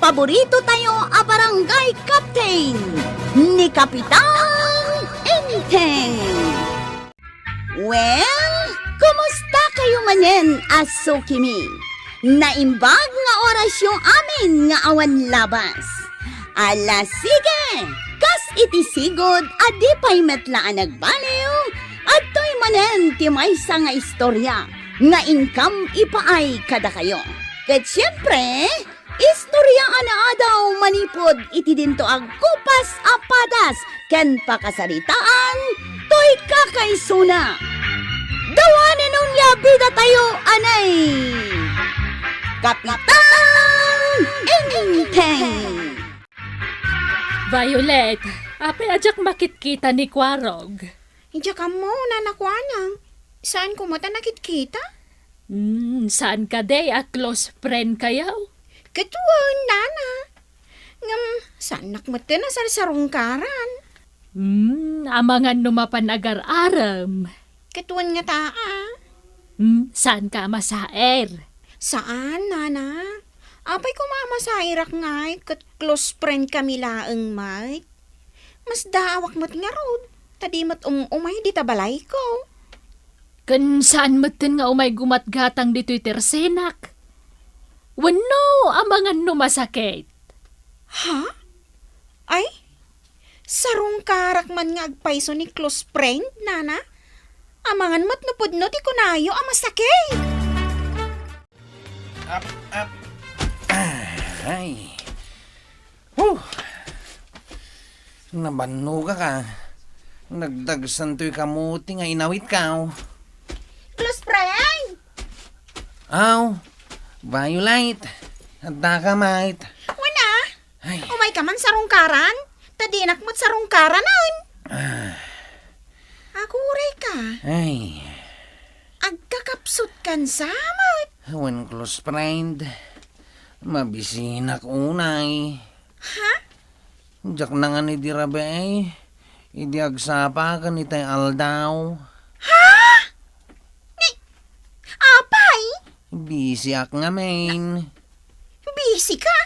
paborito tayo a barangay captain ni Kapitan Enteng. Well, kumusta kayo manen, Asukimi? Naimbag nga oras yung amin nga awan labas. Ala sige, kas itisigod adi pa'y metlaan nagbaliw at to'y manen ti maysa nga istorya nga income ipaay kada kayo. Ket siyempre, istorya ana daw manipod iti dinto ag kupas apadas ken pakasaritaan to'y kakaysuna. Dawanin nun bida tayo anay Kapitan Enteng. Violet, apay ajak makitkita ni Kwarog. Hindi ka mo, nanakwanang. Saan ko mo ta nakikita? Saan ka day a close friend kayaw? Katuan, nana. Ngam, saan nakmata na sa sarungkaran? Amangan numapan agar-aram. Katuan nga taa. Saan ka masaer? Saan, nana? Apay ko mama sa irak ngay, kat close friend kami laeng may. Mas daawak mo't nga rod. Tadi mo't umay di tabalay ko. Kan saan matin nga umay gumatgatang dito'y tersenak? Wano, amangan numasakit. Ha? Ay? Sarong karak man nga agpaiso ni close friend, nana? Amangan mo't napudno di kunayo amasakit. Up. Ay. Nabanno ka. Nagdagsan to'y kamuti nga inawit ka. Close friend! Aw, Violet. Handa ka, mate. Wana? Ay. Umay ka man sarungkaran? Tadinak mo't sarungkaranan. Ako uray ka. Ay. Agkakapsot kan samot. When close friend. Mabisinak unay. Ha? Jak na nga ni Dirabe ay. Idi agsapa ka ni tay Aldaw. Apay? Busy ak nga, main. Busy ka?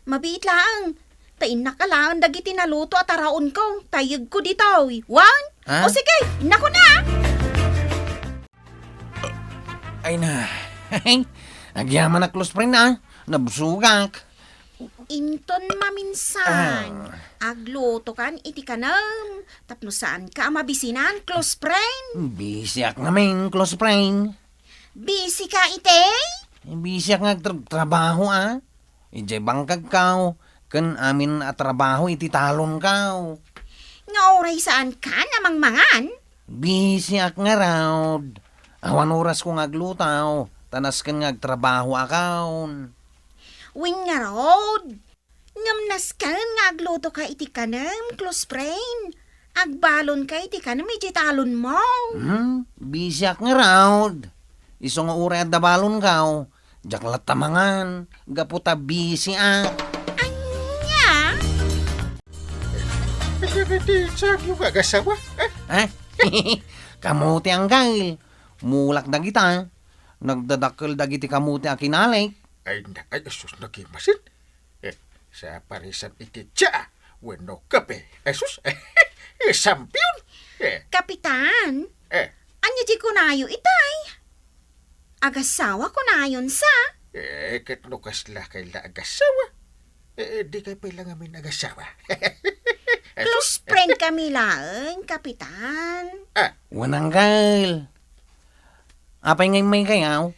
Mabiit lang. Tain na ka lang, dagiti naluto at araon ko. Tayag ko dito. Wan? Ha? O sige, nako na. Ay na. Ay. Agyaman na close friend na. Nabusugak. Inton maminsan. Agluto kan iti kanam. Tapno saan ka mabisinan, close friend? Busy ak nga, main, close friend. Busy ka ite? Busy ak nga trabaho, ah. Ijay bangkag kaw. Kan amin at trabaho iti talon kaw. Nga oray saan ka namang mangan? Busy ak nga raw. Awan oras kong aglutaw. Tanas kan nga trabaho akaw. Wing nga road. Ngamnas ka nga agluto ka iti kanam, close friend. Agbalon ka iti kanam, iti talon mo. Busy ak nga raw. Iso nga uri at dabalon kaw. Jak latamangan. Gaputa busy ak. Anya? Saan yung agasawa? Ha? Kamuti ang gail. Mulak na kita. Nagdadakkel dagiti kamuti a kinalik. Ay, sus, nagimasin. Sa parisan iti tsa, wano kape. Sus, sampion. Kapitan, anya di kunayo itay? Agasawa kunayon sa? Katnukas la kay la agasawa. Di kay pala ngamin agasawa. Close friend kami lang, kapitan. Wanang gail. Apay ngay may kayaw?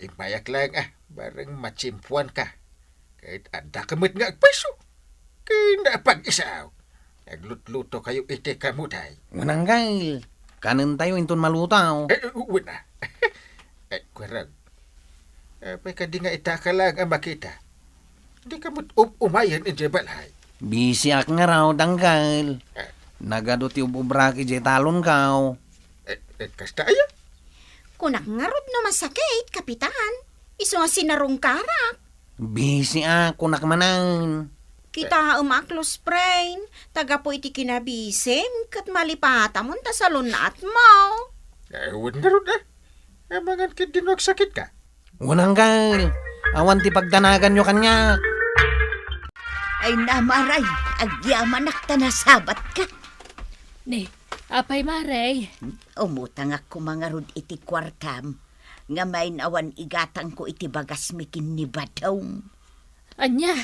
Imayak lang barang machimpuan ka. Kahit anda kamot nga agpaso. Kaya napag-isaw. Naglutluto kayo iti kamuday. Wanang gail. Kanan tayo inton malutaw. Wala. Kwarag. Apay ka di nga itaka lang ang makita. Di ka mo't umayan iti balay. Busy ak nga raw, danggal. Nagadot yung bubraki di talon kaw. Kasta ayan. Kunak nga rod no masakit, kapitan. Iso nga sinarong karak. Busy ako nakmanan. Kita close friend. Taga po iti kinabisim. Kat malipata mo ta salon na at mo. Huwag na ron Mangan ka din sakit ka. Wanang gal. Awan ti pagdanagan nyo kanya. Ay namaray, agyaman ak tanasabat ka. Ni, apay Maray. Umutang ako mga rod iti kwartam. Nga may awan igatang ko iti bagas mikin ni Badong. Anya,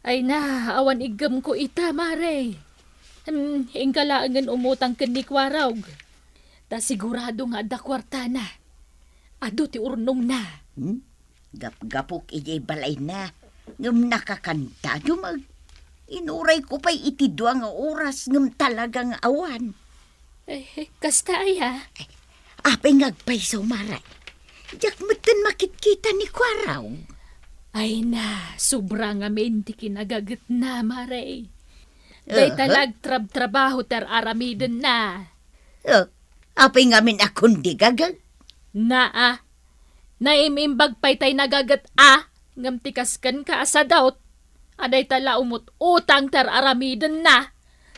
ay na, awan igam ko ita, Maray. Ingkalaangan umutang kanikwaraw. Ta sigurado nga da kwarta na. Ado ti urnong na. Gap-gapok ijay balay na. Ngam nakakanta nyo mag. Inuray ko pa'y iti duwang oras ngam talagang awan. Kasta ay ha? Apay ngagpay sa umaray. Diyak matan makitkita ni Kwaraw. Ay na, sobrang amin ti kinagagat na, Maray. Day talag trabaho ter aramiden na. Apay ngamin akong di gagag. Na naimimbag pa'y tay nagagat ngam tikaskan ka asa daot. Aday tala umut utang ter aramiden na.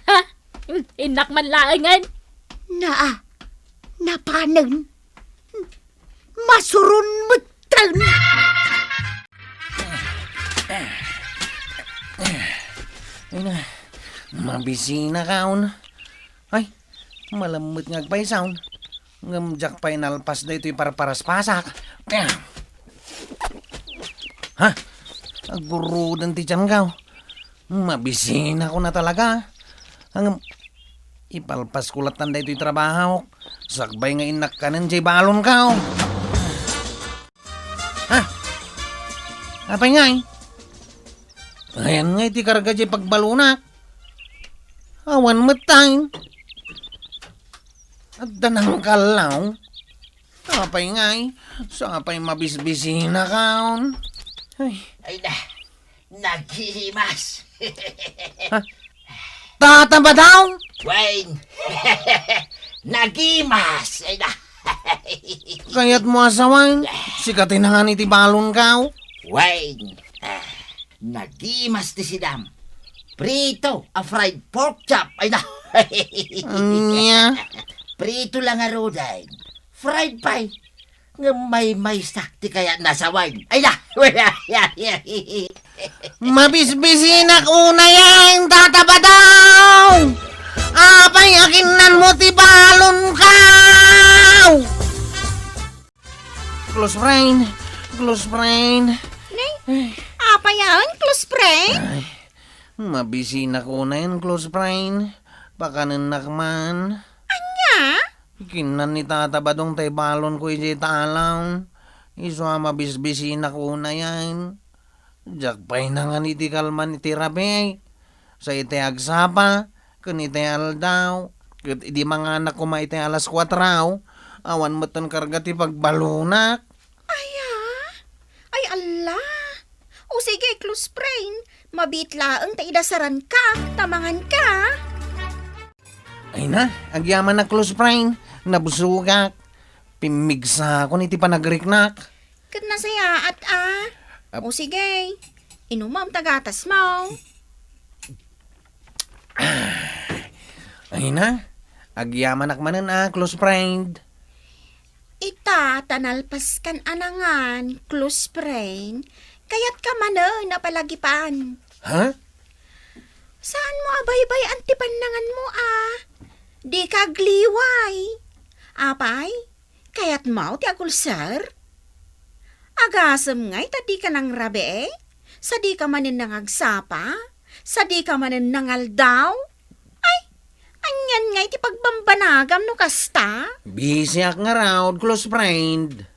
Ha? Inak man laangan. Napanan. Masurun mutan. Ay na, mabisina kaon. Ay, malamot ngagpay sound. Ngamjak pa'y nalpas da ito'y paraparas pasak. Ha? Agurudan ti tiyan ka. Mabisina ko na talaga. Hanggang ipalpas kulatan da ito'y trabaho. Sakbay nga inak ka ng jay balon ka. Ha? Apay nga eh. Ayan nga iti karga jay pagbalunak. Awan matang. At danang kalaw. Apay nga eh. Sapay mabisbisina kaon. Ay na, naghihimas. Tatamba daw! Wayne, naghimas. Ay na. Kaya't mo asawan. Sikatin na nga ni ti balon ka. Wayne, naghimas ti sidam. Prito, a fried pork chop. Ay na. Anya? Prito lang nga roday. Fried pie. Nga may sakti kaya nasa wine. Ay na. Mabisbisinak una yan! Tataba daw! Apay akinan mo ti balon ka! Close friend. Close friend. Apa yan, close friend? Mabisinak una yan, close friend. Pakanan nakman. Anya? Kinan ni tataba dong tay balon ko iti talaw. Iso mabisbisinak una yan. Jakpay na nga ni ti kalman iti rabi. Sa iti agsapa, kun iti aldaw. Kat idi mga anak ko iti alas 4. Awan mo ton karga ti pagbalunak. Ay Allah. O sige, close friend. Mabitlaang taidasaran ka, tamangan ka. Ay na, agyaman na close friend. Nabusugak. Pimigsa ko ni ti panagriknak. Kat nasaya at O sige, inumam tagatas mo. Ay na, agyaman nakmanan close friend. Ita, tanalpas kan anangan, close friend. Kaya't ka man napalagipan. Ha? Saan mo abay-bay antipanangan mo Di ka gliway. Apay, kaya't mau ti agulsar. Agasam nga'y tadi ka ng rabe Sadi ka manin nangagsapa. Sadi ka manin nangaldaw. Ay, anyan nga'y ti pagbambanagam no kasta. Bisyak nga raw, close friend.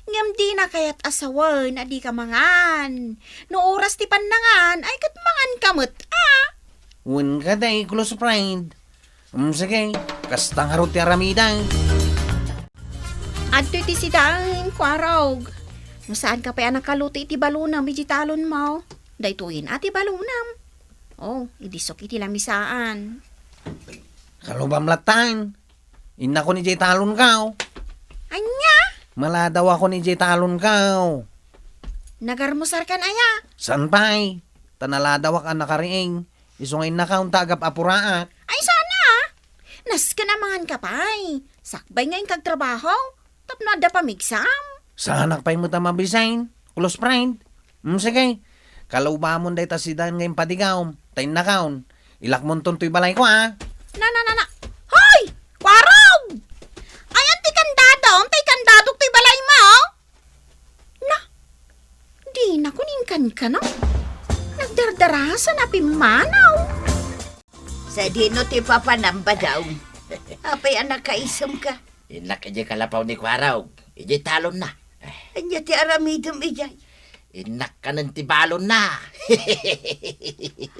Ngam di na kaya't asawan na di ka mangan. No oras ti panangan ay kat mangan kamot Wen ka day, close friend. Sige, kastang harot ti aramidan. Adto ti sidang kwarog. No saan ka pa nakaluto iti balunam iti talon mo? Daytoin ati balunam. Oh, idisok iti lamisaan. Kalubam latan. Ina ko ni Jay talon ka. Anya? Maladaw ako ni Jay talon ka. Nagarmusar kan aya. San pa'y? Tanaladaw ka nakariing. Isungay na kaun tagap apuraat. Ay sana. Nas ka naman ka pa'y. Sakbay ngayon kagtrabaho. Tapno da pamigsam. Sa anak pa'y mo ta mabisain. Close friend. Sige. Kalubamon day ta si Dan ngayong padigawm. Tayo nakaon. Ilakmon ton to'y balay ko Na. Hoy! Kwarog! Ayan ti kandado. Tay kandado ti balay mo. Na. Di na kuningkan ka no? Nagdardarasa na pimanaw. Sa dino ti papanamba daw. Apay anak kaisam ka. Inak ije kalapaw ni Kwaraw. Ije talon na. Anya ti aramidom ijay. Inak ka ng tibalon na.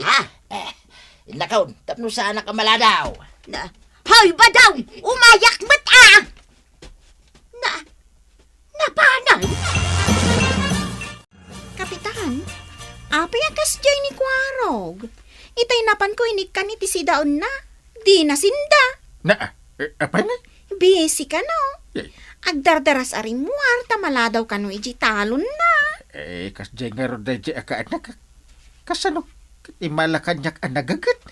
Ha? Inakaon, tapno sana ka maladaw. Na. Hoy ba daw? Umayak mat Napanay? Kapitan, apay akas jay ni Kwarog. Itay napan ko inik ka ni ti si daon na. Di na sinda. Na, apay na? Busy ka no? Eh. Agdardaras arimuar, tamala daw ka no iji talon na. Kas jay nga ron jay aka anak. Kasano? Imala kanyak anagagat.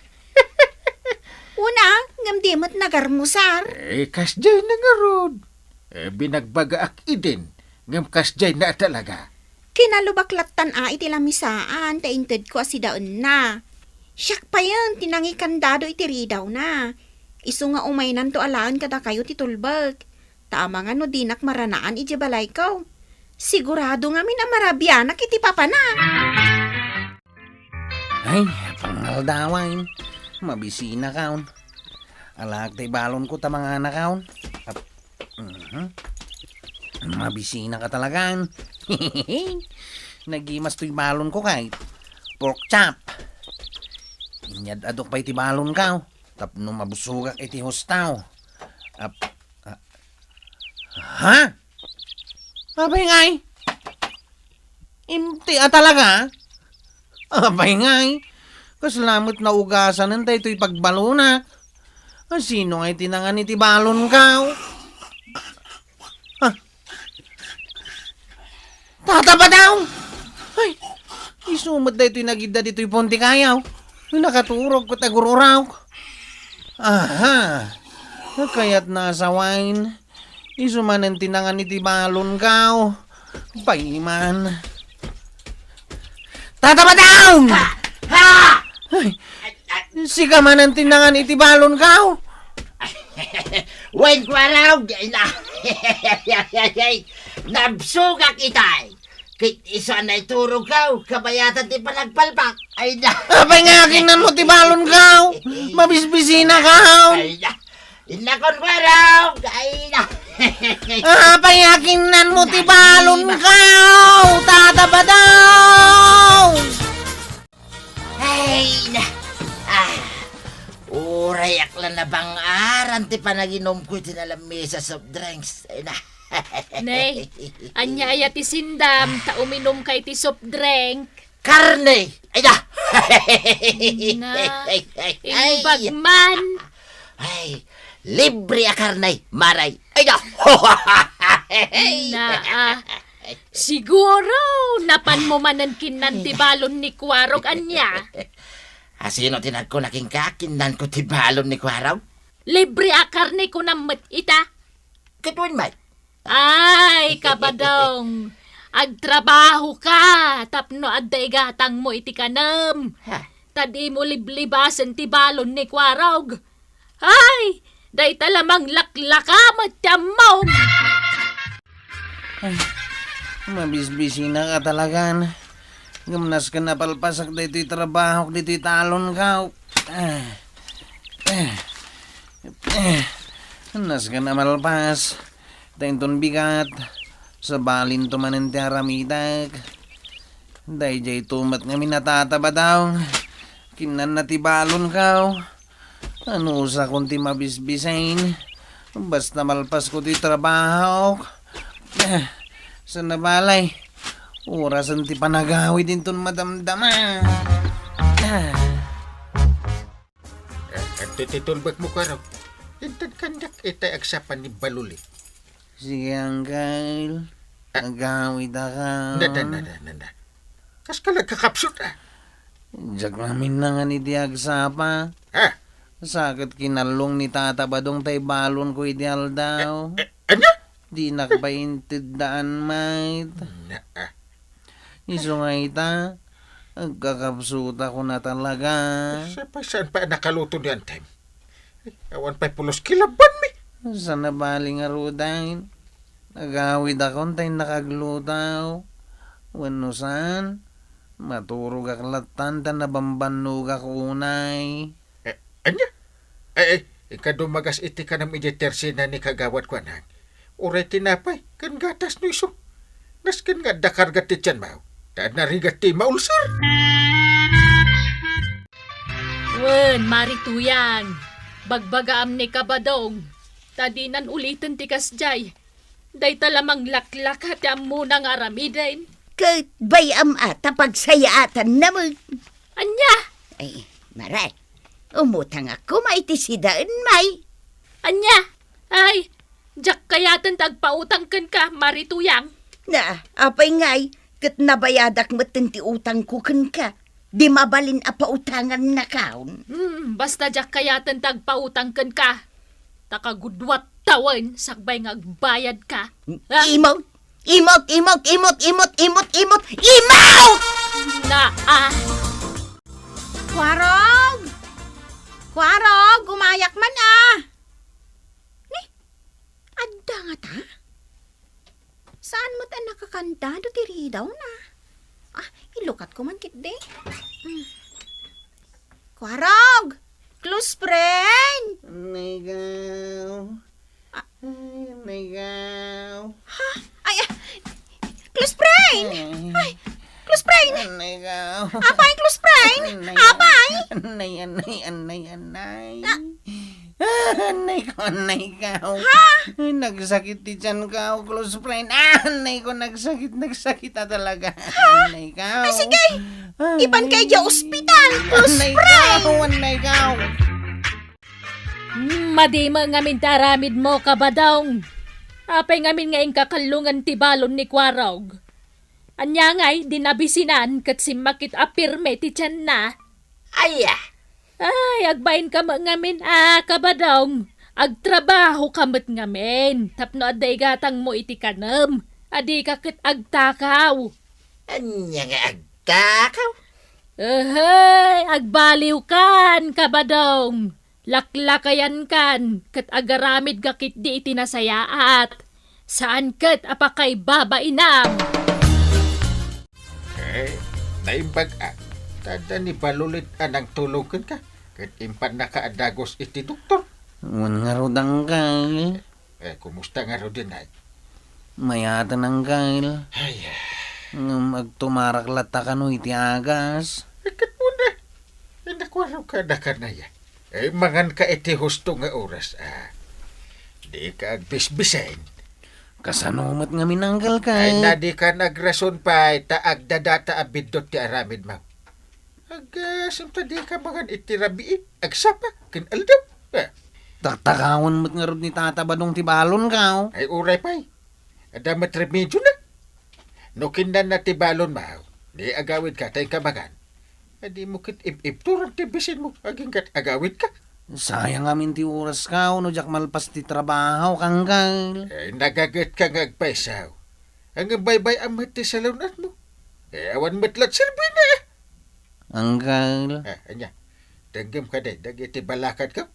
Una, ngamdimot nagarmusar. Kas jay na nga ron. Binagbaga ak idin. Ngam kas jay na talaga. Kinalubaklatan iti lamisaan, tainted ko si daon na. Siyak pa yan, tinangi kandado iti ridaw na. Isu nga umainan to alaan kada kayo ti tulbag. Tama nga no dinak maranaan iti balay ko. Sigurado nga minamarabyanak iti papa na. Ay, pangaldawain. Mabisina kaon. Alag tay balon ko ta mga anak kaon. Mabisina ka talagang. Nagimas to'y balon ko kahit. Pork chop. Inyad adok pa iti balon ka. Tapno mabusugak iti hostaw. Ha? Abay ngay. Imti talaga? Abay ngay. Kaslamot na ugasan ng tayo ito'y pagbalunak. Sino ngay tinangan iti balon ka? Tata ba daw? Ay, isumad na ito'y nagida dito'y ponti kayaw. Nakaturog ko tagururaw. Aha, kaya't nasa wine. Isuman ang tinangan iti balon ka. Paiman. Tata ba daw? Ha! Ay, sika man ang tinangan iti balon ka. Wen Kwaraw, na. Nabsugak itay. Kit isa na iturog ka, kabayatan ti panagpalpak. Ay na. Abay nga akin na mo ti balon ka. Mabisbisina ka. Ay na. Inakon Kwaraw. Ay na. Abay akin na mo ti balon ka. Tata ba daw? Ay na. Urayak lang na bang aran ti panaginom ko tinalamisa soft drinks. Ay na. Nay, anya aya ti sindam, ta uminom kay ti soft drink. Karne! Ay na! Na, imbagman. Ay, libre a karne, maray. Ay na! Na, siguro, napan mo manan kinan ti balon ni Kwarog anya. Sino tinag ko naking kakinan ko ti balon ni Kwaraw? Libre a karne ko namat ita. Katuin may. Ay, kabadong. Agtrabaho ka, tapno adday gatang mo iti kanam. Ha? Tadi mo liblibasan ti balon ni Kwarog. Ay, day talamang laklakamat tamaw. Mabisbisina ka talagan. Gamnas ka na palpasak dito'y trabaho, dito'y talon ka. Nas ka na malpas. Tainton bigat. Sa balin tumanan ti aramidag. Day jay tumat nga minatataba daw. Kinan na ti balon ka. Ano sa kung ti mabisbisain. Basta malpas ko ti trabaho. Sa nabalay. Orasan ti panagawi din ton madamdama. At titulbag mo ka raw. Intad kandak itay agsapan ni Baluli. Sige, Uncle. Nagawid ka. Nada. Kas ka nagkakapsot Diyak namin na nga ni Diagsapa. Ha? Sakit kinalong ni Tata Badong tay balon ko ideal daw. Ano? Di nakbaintid daan, mate. Na, Iso nga ita, agkakapsuta ko na talaga. Saan pa nakaluto niyan, time? Awan pa'y pulos kilaban mi. Saan na bali nga rudain? Nagawid akong tayo nakaglutaw. Wano saan? Maturog aklatan ta na bambanog ako unay. Anya? Ikadumagas iti ka ng meditersina ni kagawad ko anang. Uray tinapay, kan gatas no iso. Naskan nga dakargat ti tiyan mao. Daan narigat ti maulsar. Wen, marituyan. Bagbagaam ni kabadong. Tadinan ulitin ti kasjay. Day talamang laklak at munang aramidain. Kat bayam ata pagsayaatan naman. Anya? Ay, maray. Umutang ako maitisidaan, may. Anya? Ay, jak kayatan tagpautang ka, marituyang. Na, apay ngay, kat nabayadak matin ti utang ko ka. Di mabalin apa utangan na kaon. Basta jak kayatan tagpautang ka. Takagudwat tawan, sakbay nga agbayad ka. Imot! Imot! Imot! Imot! Imot! Imot! Imot! Imot! Na, Kwarog! Kwarog, gumayak man ah! Ni, adda nga ta? Saan mo ta nakakanta do tiri daw na? Ilukat ko man kit de. Kwarog! Close friend! Nagaw. Nagaw. Ay, close friend! Ay, close friend! Nagaw. Apay, close friend! Apay! Anay. Anay ko, nagsakit ti tiyan ka, close friend. Anay ko, nagsakit na talaga. Anay ka. Ay, sige! Iban kay dya ospital! Close friend! Anay ka. madima ngamin taramid mo kabadong. Apay ngamin nga kakalungan ti balon ni Kwarog. Anya ngay, dinabisinan kat simakit apirme ti tiyan na. Aya, Ay, agbayin ka mo ngamin, kabadong. Agtrabaho kamot ngamin. Tapno aday gatang mo iti kanam. Adi kakit agtakaw. anya nga agtakaw. Ahay, agbaliw kan, kabadong. Laklakayan kan, kat agaramid kakit di itinasayaat. Saan kat apakay babainam? Naimbag tada ni balulit anang tulungan ka. Kat impan nakaadagos iti doktor. Wan nga rodang kail. Kumusta nga ro din ay? Mayatan ang kail. Ay, Magtumarak lata ka no iti agas. ikat mo na. Nakwaraw ka na ka na ya. Mangan ka iti husto nga oras. Di ka agbisbisain. Kasanumat nga minanggal ka. Ay nadi ka nagrason pa taag dadata abidot ti aramid mo. Simta di ka mangan iti rabiit. Agsapa, kinaldaw. Taktakawon mo't nga rod ni Tata Badong ti balon ka. Ay uray pa'y. Adamat remedyo na. Nukindan na ti balon mahaw. Di agawid ka tayong kamagan. Di mo kit ip-ip-turang tibisin mo. Aging kat agawid ka. Sayang amin ti oras ka. No jak malpas ti trabaho kang kail. Nagagat ka nga agpaisaw. Ang baybay amat ti salunat mo. Awan matlat silbi na. Ang kail. Anya. Danggam ka de. Dagiti balakat ka.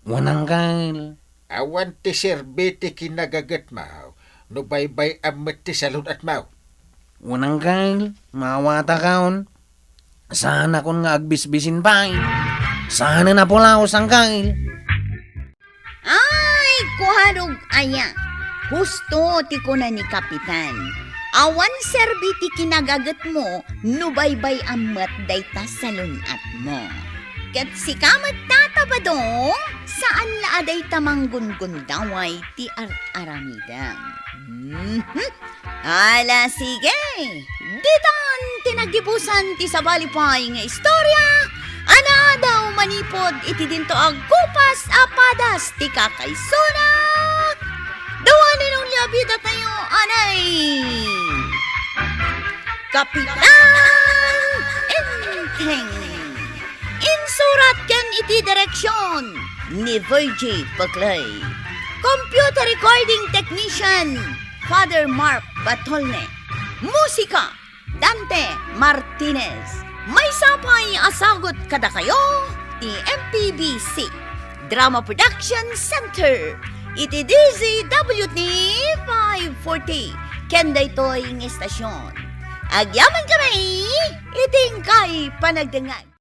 Wanang kail. Awan ti serbi ti kinagagat mahaw. No baybay amat ti salunat mahaw. Wanang kail. Mawata kaon. Sana kon nga agbisbisin pa. Sana na pulaos ang kail. Ay, kuharog aya. Husto ti ko na ni Kapitan. Awan serbi ti kinagagat mo, nubaybay amat dayta sa lunat mo. Kat si kamat tatabadong, saan laaday tamanggun-gundaway ti aramidam. Ala, sige. Ditan tinagibusan ti sabalipay nga istorya. Ana daw manipod iti dinto agkupas apadas ti kakaysona. Dawanin ang labida tayo, anay. Kapitan Enteng. Insurat ken iti direksyon ni Virgie Paclay. Computer recording technician Father Mark Batolne. Musika Dante Martinez. May sapay asagot kada kayo, ti MPBC Drama Production Center. Iti DZWT 540. Kenda ito'y istasyon. Agyaman kami, iting kay panagdangan.